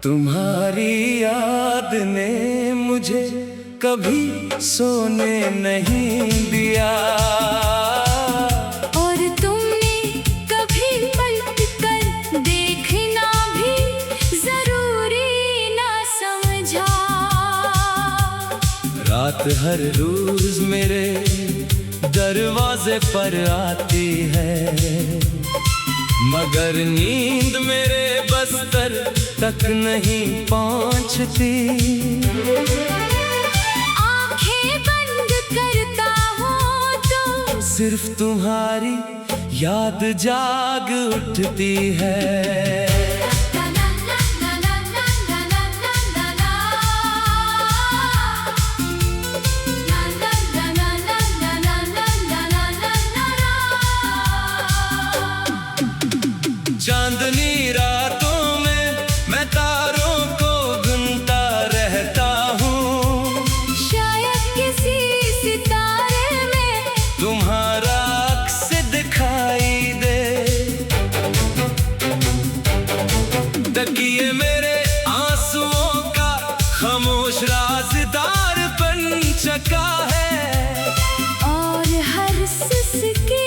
तुम्हारी याद ने मुझे कभी सोने नहीं दिया, और तुमने कभी पलट कर देखना भी जरूरी ना समझा। रात हर रोज मेरे दरवाजे पर आती है, मगर नींद मेरे बस्तर तक नहीं पहुंचती। आंखें बंद करता हूँ तो सिर्फ तुम्हारी याद जाग उठती है। चांदनी रातों में मैं तारों को गिनता रहता हूँ, शायद किसी सितारे में तुम्हारा अक्स दिखाई दे। तकिए मेरे आंसुओं का खामोश राज़दार बन चुका है, और हर सिसकी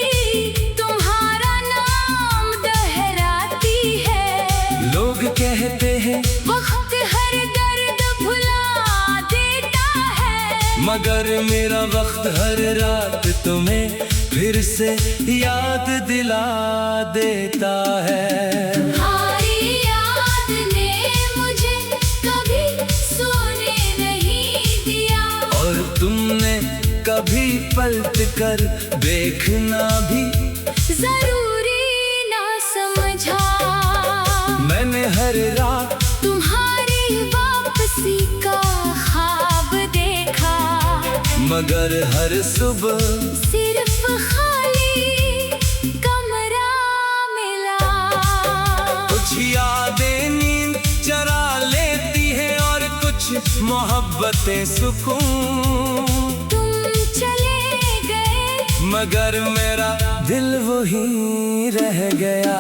कहते हैं वक्त हर दर्द भुला देता है, मगर मेरा वक्त हर रात तुम्हें फिर से याद दिला देता है। तुम्हारी याद ने मुझे कभी सोने नहीं दिया, और तुमने कभी पलट कर देखना भी जरूरी ना समझा। मैंने हर रात तुम्हारी वापसी का ख्वाब देखा, मगर हर सुबह सिर्फ खाली कमरा मिला। कुछ यादें नींद चरा लेती है और कुछ मोहब्बतें सुकून। तुम चले गए मगर मेरा दिल वही रह गया।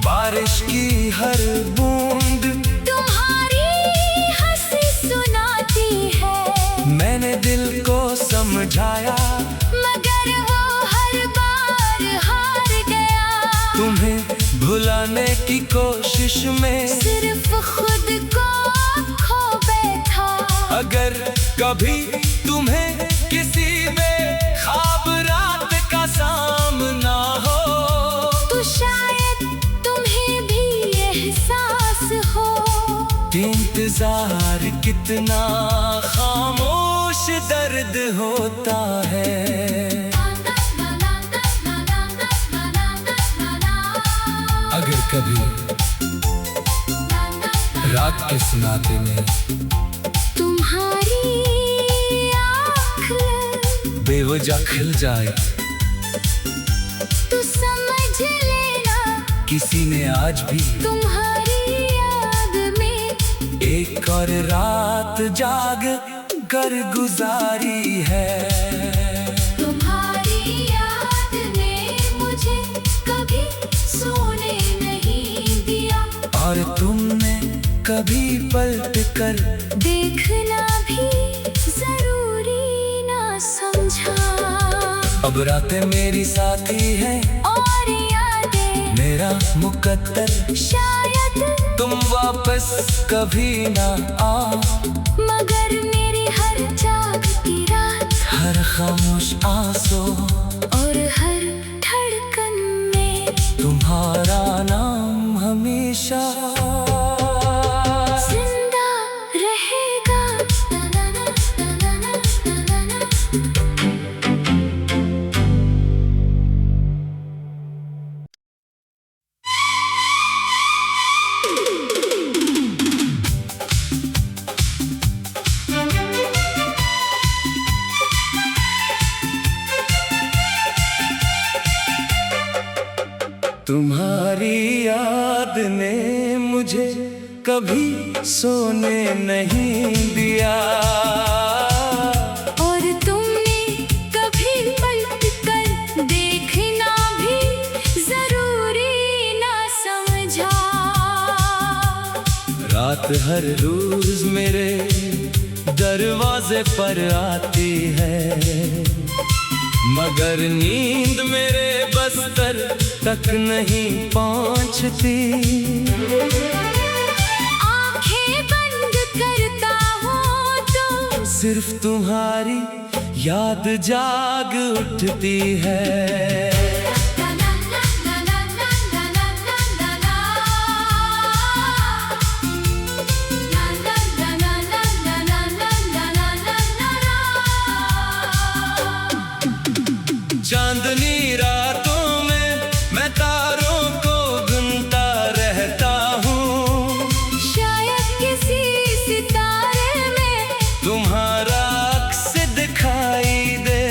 बारिश की हर बूंद तुम्हारी हंसी सुनाती है, मैंने दिल को समझाया मगर वो हर बार हार गया। तुम्हें भुलाने की कोशिश में सिर्फ खुद को खो बैठा। अगर कभी तुम्हें किसी बेख्वाब रात का सामना हो, तो शायद तुम्हें भी एहसास हो कि इंतजार कितना खामोश दर्द होता है। अगर कभी रात के सुनाते में तुम्हारी आँख बेवजह खिल जाए, तो समझ लेना किसी ने आज भी तुम्हारी याद में एक और रात जाग कर गुजारी है। तुम्हारी याद ने मुझे कभी सोने नहीं दिया, और तुमने कभी पलट कर देखना भी जरूरी ना समझा। अब रातें मेरी साथी है और यादें मेरा मुकद्दर, शायद तुम वापस कभी ना आओ, मगर मेरी हर जागती रात, हर खामोश आंसू और हर धड़कन में तुम्हारा नाम हमेशा जिंदा रहेगा। तुम्हारी याद ने मुझे कभी सोने नहीं दिया, और तुमने कभी पलट कर देखना भी जरूरी ना समझा। रात हर रोज मेरे दरवाजे पर आती है, मगर नींद मेरे बस्तर तक नहीं पहुंचती। आंखें बंद करता हूँ तो सिर्फ तुम्हारी याद जाग उठती है। चांदनी रातों में मैं तारों को गिनता रहता हूँ, शायद किसी सितारे में तुम्हारा अक्स दिखाई दे।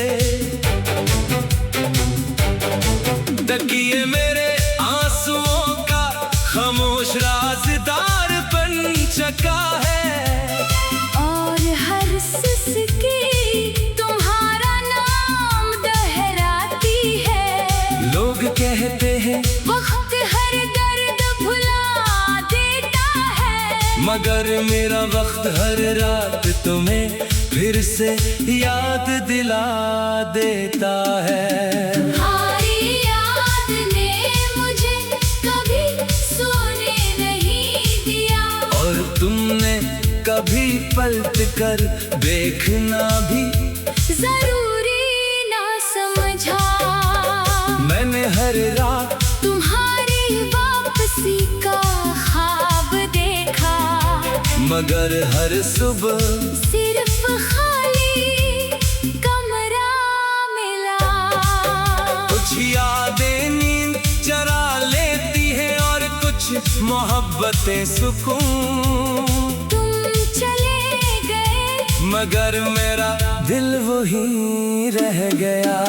तकिए मेरे आंसुओं का खामोश राज़दार बन चुका है, और हर सिसकी तुम्हारा नाम दोहराती है। लोग कहते हैं वक्त हर दर्द भुला देता है, मगर मेरा वक्त हर रात तुम्हें फिर से याद दिला देता है। तुम्हारी याद ने मुझे कभी सोने नहीं दिया, और तुमने कभी पलट कर देखना भी जरूरी ना समझा। मैंने हर रात तुम्हारी वापसी का ख्वाब देखा, मगर हर सुबह सिर्फ खाली कमरा मिला। कुछ यादें नींद चरा लेती हैं और कुछ मोहब्बतें सुकून। तुम चले गए मगर मेरा दिल वहीं रह गया।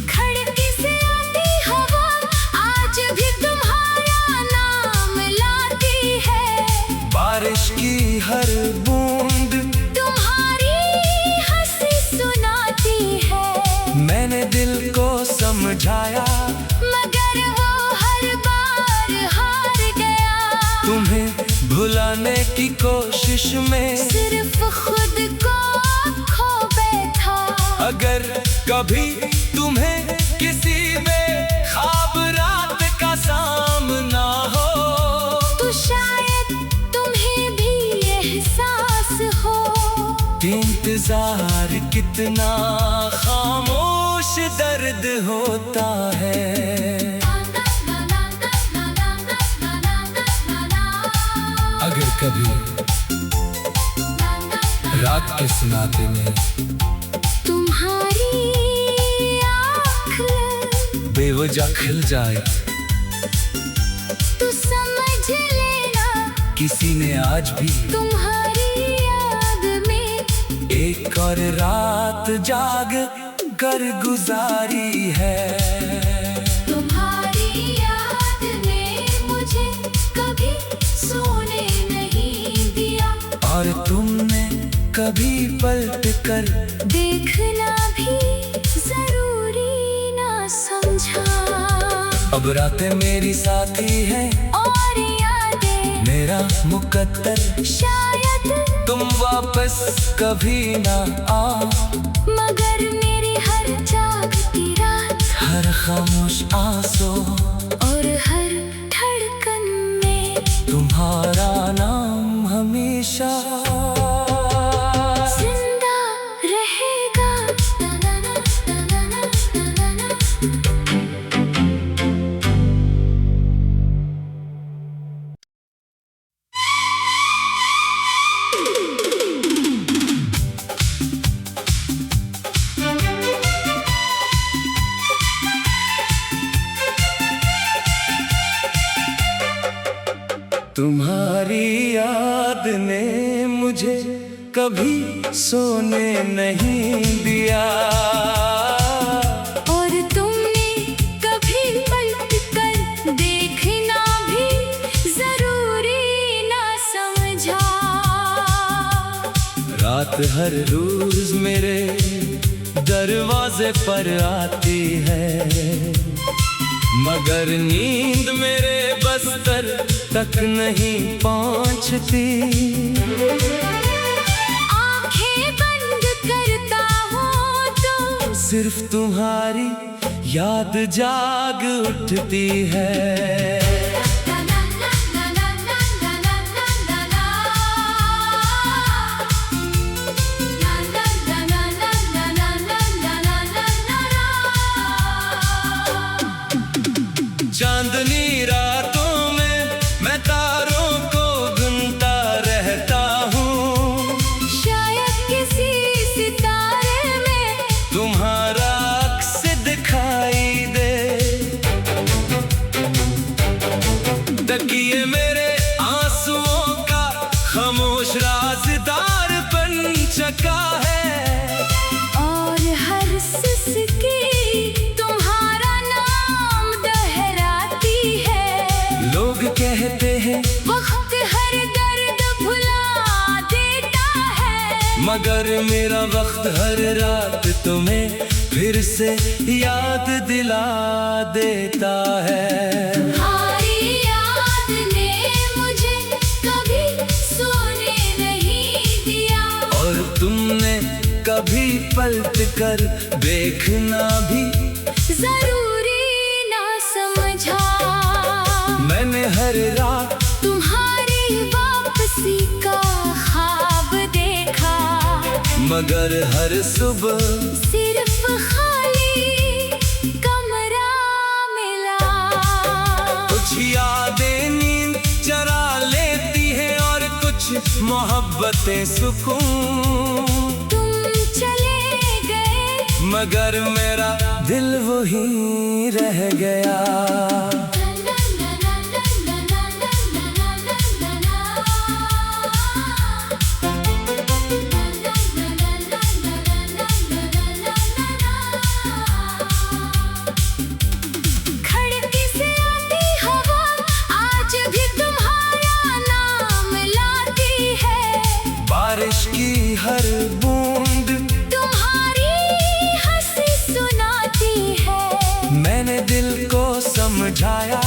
खिड़की से आती हवा आज भी तुम्हारा नाम लाती है, बारिश की हर बूंद तुम्हारी हंसी सुनाती है। मैंने दिल को समझाया, मगर वो हर बार हार गया। तुम्हें भुलाने की कोशिश में सिर्फ खुद को खो बैठा। अगर कभी तुम्हें किसी बेख्वाब रात का सामना हो, तो शायद तुम्हें भी एहसास हो इंतजार कितना खामोश दर्द होता है। अगर कभी रात के सन्नाटे में तुम्हारी आँख बेवजह खिल जाए, तो समझ लेना किसी ने आज भी तुम्हारी याद में एक और रात जाग कर गुजारी है। तुम्हारी याद ने मुझे कभी सोने नहीं दिया, और तुमने कभी पलट कर देखना भी जरूरी ना समझा। अब रातें मेरी साथी हैं, और यादें मेरा मुकद्दर शायद तुम वापस कभी ना आओ। मगर मेरी हर जागती रात, हर खामोश आंसू और हर धड़कन में तुम्हारा नाम हमेशा जिंदा रहेगा। तुम्हारी याद ने मुझे कभी सोने नहीं दिया, और तुमने कभी पलट कर देखना भी जरूरी ना समझा। रात हर रोज मेरे दरवाजे पर आती है, मगर नींद मेरे बस्तर तक नहीं पहुंचती। आंखें बंद करता हूँ तो सिर्फ तुम्हारी याद जाग उठती है। चांदनी रातों में मैं तारों को गिनता रहता हूँ, शायद किसी सितारे में तुम्हारा अक्स दिखाई दे। तकिए मेरे आंसुओं का खामोश राज़दार बन चुका है, और हर सिसकी तुम्हारा नाम दोहराती है। लोग कहते हैं वक्त हर दर्द भुला देता है, मगर मेरा वक्त हर रात तुम्हें फिर से याद दिला देता है। तुम्हारी याद ने मुझे कभी सोने नहीं दिया, और तुमने कभी पलट कर देखना भी जरूरी ना समझा। मैंने हर रात तुम्हारी वापसी का ख्वाब देखा, मगर हर सुबह सिर्फ खाली कमरा मिला। कुछ यादें नींद चरा लेती है और कुछ मोहब्बतें सुकून। तुम चले गए मगर मेरा दिल वहीं रह गया। खिड़की से आती हवा आज भी तुम्हारा नाम लाती है, बारिश की हर बूंद तुम्हारी हंसी सुनाती है। मैंने दिल को समझाया,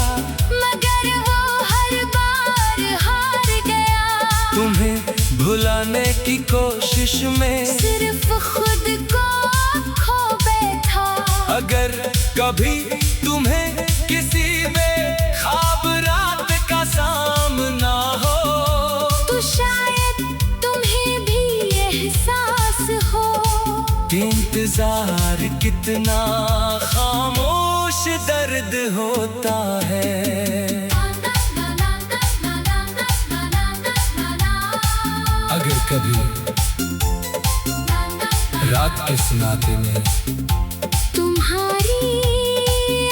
मगर वो हर बार हार गया। तुम्हें भुलाने की कोशिश में सिर्फ खुद को खो बैठा। अगर कभी तुम्हें किसी बेख्वाब रात का सामना हो, तो शायद तुम्हें भी एहसास हो इंतजार कितना खामोश दर्द होता है। अगर कभी रात के सन्नाटे में तुम्हारी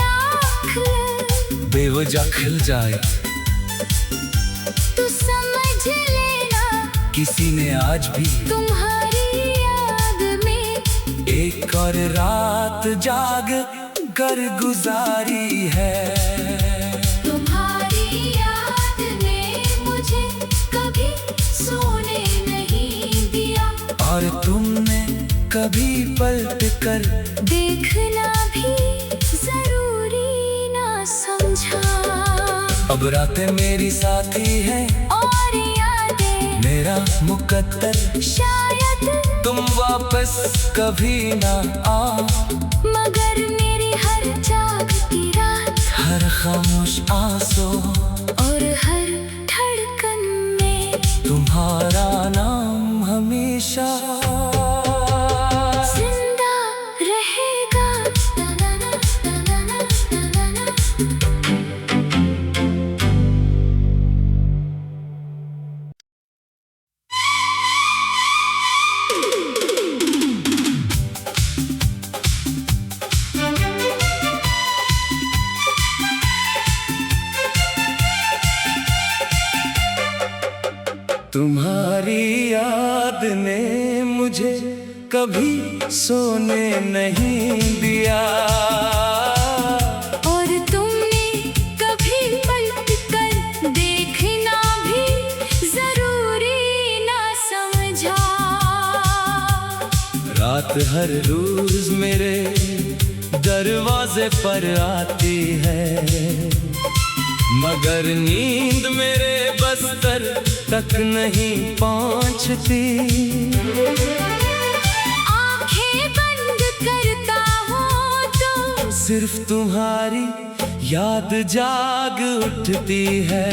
आँख बेवजह खिल जाए, तो समझ लेना किसी ने आज भी तुम्हारी याद में एक और रात जाग कर गुजारी है। तुम्हारी याद ने मुझे कभी सोने नहीं दिया, और तुमने कभी पलट कर देखना भी जरूरी ना समझा। अब रातें मेरी साथी है और यादें मेरा मुकद्दर, शायद तुम वापस कभी ना आ, मगर मेरी हर जागती रात, हर खामोश आंसू और हर धड़कन में तुम्हारा नाम हमेशा जिंदा रहेगा। तुम्हारी याद ने मुझे कभी सोने नहीं दिया, और तुमने कभी पलट कर देखना भी जरूरी ना समझा। रात हर रोज मेरे दरवाजे पर आती है, मगर नींद मेरे बस्तर तक नहीं पहुंचती। आंखें बंद करता हूँ तो सिर्फ तुम्हारी याद जाग उठती है।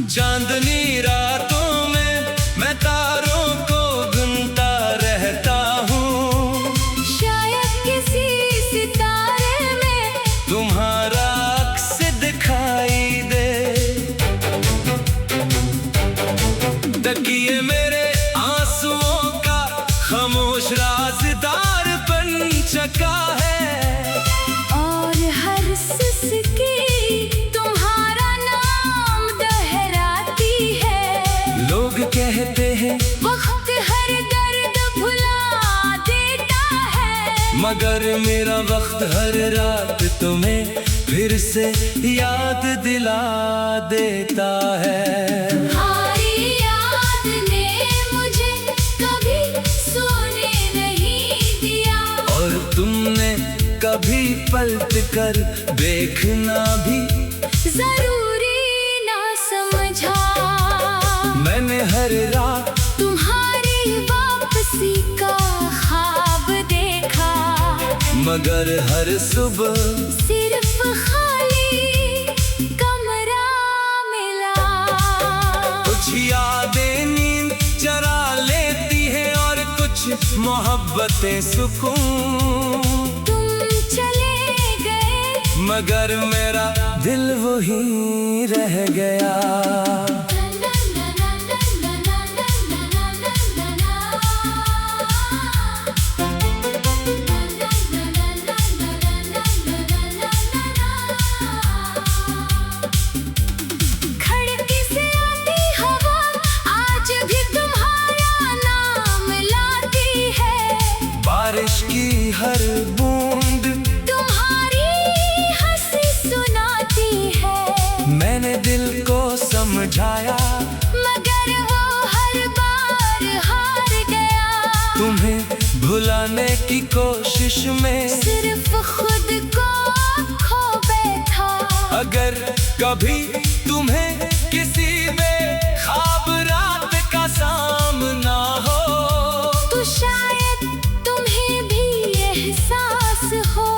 चांदनी रातों में मैं तारों को गिनता रहता हूँ, शायद किसी सितारे में तुम्हारा अक्स दिखाई दे। तकिए मेरे आंसुओं का खामोश राज़दार बन चुका है, और हर सिसकी तुम्हारा नाम दोहराती है। लोग कहते हैं वक्त हर दर्द भुला देता है, मगर मेरा वक्त हर रात तुम्हें फिर से याद दिला देता है। तुम्हारी याद ने मुझे कभी सोने नहीं दिया, और तुमने कभी पलट कर देखना भी जरूरी ना समझा। मैंने हर रात तुम्हारी वापसी का ख्वाब देखा, मगर हर सुबह सिर्फ खाली कमरा मिला। कुछ यादें नींद चरा लेती है और कुछ मोहब्बतें सुकून। तुम चले गए मगर मेरा दिल वही रह गया। खिड़की से आती हवा आज भी तुम्हारा नाम लाती है, बारिश की हर बूंद तुम्हारी हंसी सुनाती है। मैंने दिल को समझाया, मगर वो हर बार हार गया। तुम्हें भुलाने की कोशिश में सिर्फ खुद को खो बैठा। अगर कभी तुम्हें किसी बेख्वाब रात का सामना हो, तो शायद तुम्हें भी एहसास हो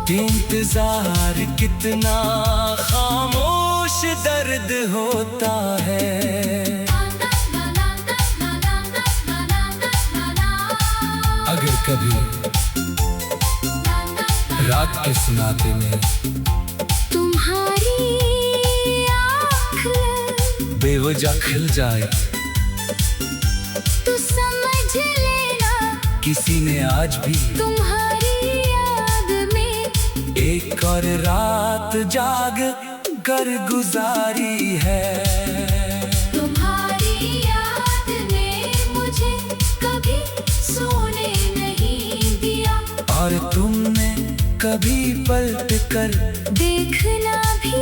कि इंतजार कितना खामोश दर्द होता है। अगर कभी रात के सुनाते में तुम्हारी आँख बेवजह खिल जाए, तो समझ लेना किसी ने आज भी तुम्हारी याद में एक और रात जाग कर गुजारी है। तुम्हारी याद ने मुझे कभी सोने नहीं दिया, और तुमने कभी पलट कर देखना भी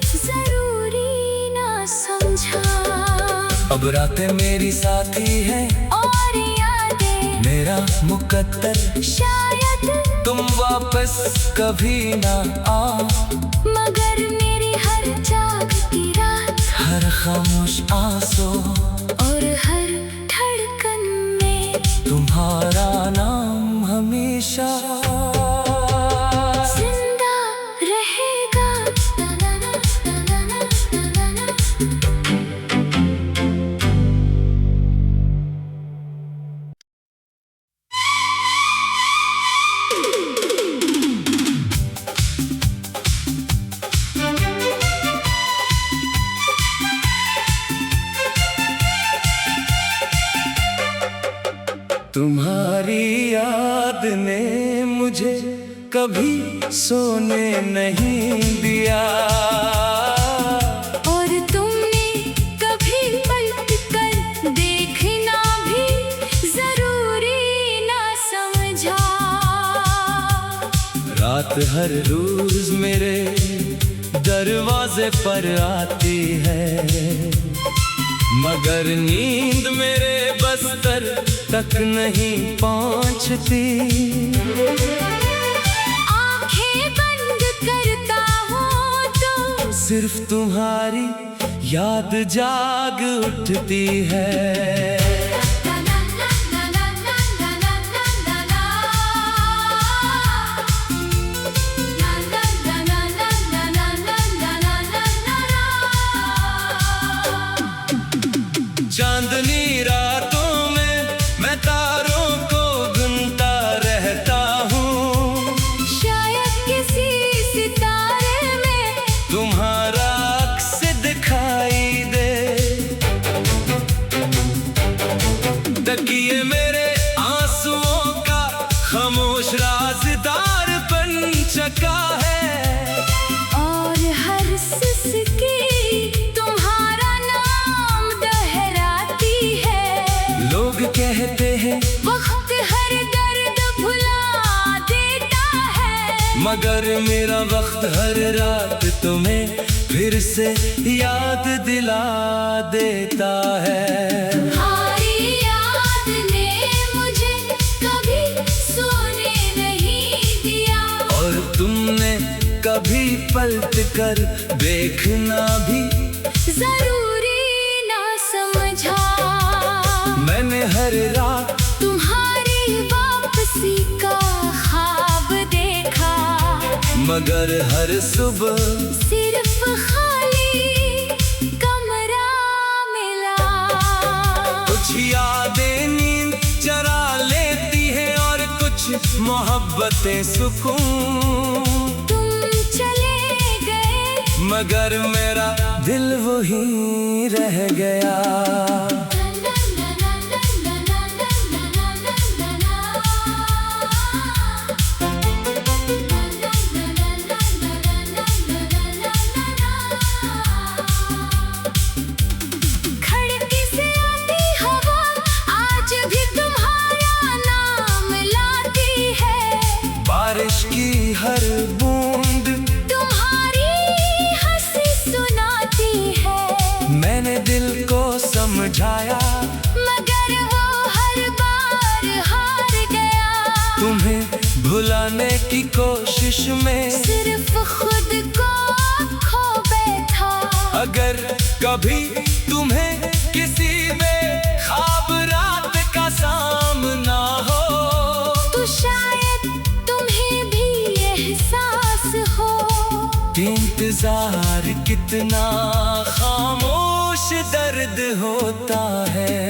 जरूरी ना समझा। अब रातें मेरी साथी है और यादें मेरा मुकद्दर, शायद तुम वापस कभी ना आओ। मगर मेरी हर जागती रात, हर खामोश आंसू और हर धड़कन में तुम्हारा नाम हमेशा जिंदा रहेगा। याद ने मुझे कभी सोने नहीं दिया, और तुमने कभी पलट कर देखना भी जरूरी ना समझा। रात हर रोज मेरे दरवाजे पर आती है, मगर नींद मेरे बस्तर तक नहीं पहुंचती। आंखें बंद करता हूँ तो सिर्फ तुम्हारी याद जाग उठती है। चांदनी रातों में मैं तारों को गिनता रहता हूँ, शायद किसी सितारे में तुम्हारा अक्स दिखाई दे। तकिए मेरे आंसुओं का खामोश राज़दार बन चुका है, और हर सिसकी तुम्हारा नाम दोहराती है। लोग कहते हैं वक्त हर दर्द भुला देता है, मगर मेरा वक्त हर रात तुम्हें फिर से याद दिला देता है। तुम्हारी याद ने मुझे कभी सोने नहीं दिया, और तुमने कभी पलट कर देखना भी जरूरी ना समझा। मैंने हर रात तुम्हारी वापसी का ख्वाब देखा, मगर हर सुबह सिर्फ खाली कमरा मिला। कुछ यादें नींद चरा लेती है और कुछ मोहब्बतें सुकून। तुम चले गए मगर मेरा दिल वही रह गया। खिड़की से आती हवा आज भी तुम्हारा नाम लाती है, बारिश की हर बूंद तुम्हारी हंसी सुनाती है। मैंने दिल को समझाया, मगर वो हर बार हार गया। तुम्हें भुलाने की कोशिश में सिर्फ खुद को खो बैठा। अगर कभी तुम्हें किसी बेख्वाब रात का सामना हो, तो शायद तुम्हें भी एहसास हो कि इंतजार कितना खामोश दर्द होता है।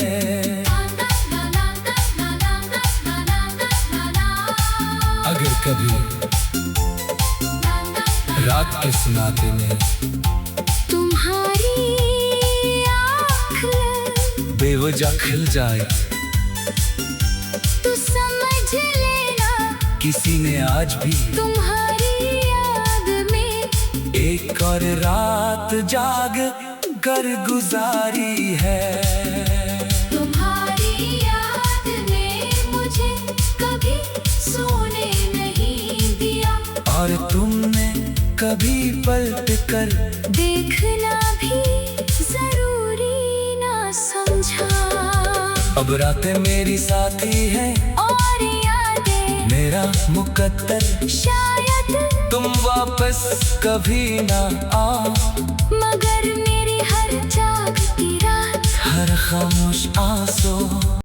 अगर कभी रात के सन्नाटे में तुम्हारी आँख बेवजह खिल जाए, तो समझ लेना किसी ने आज भी तुम्हारी याद में एक और रात जाग कर गुजारी है। तुम्हारी याद ने मुझे कभी सोने नहीं दिया, और तुमने कभी पलट कर देखना भी जरूरी ना समझा। अब रातें मेरी साथी हैं और यादें मेरा मुकद्दर, शायद तुम वापस कभी ना आओ, मगर मेरी हर जाग की रात हर खामोश आंसू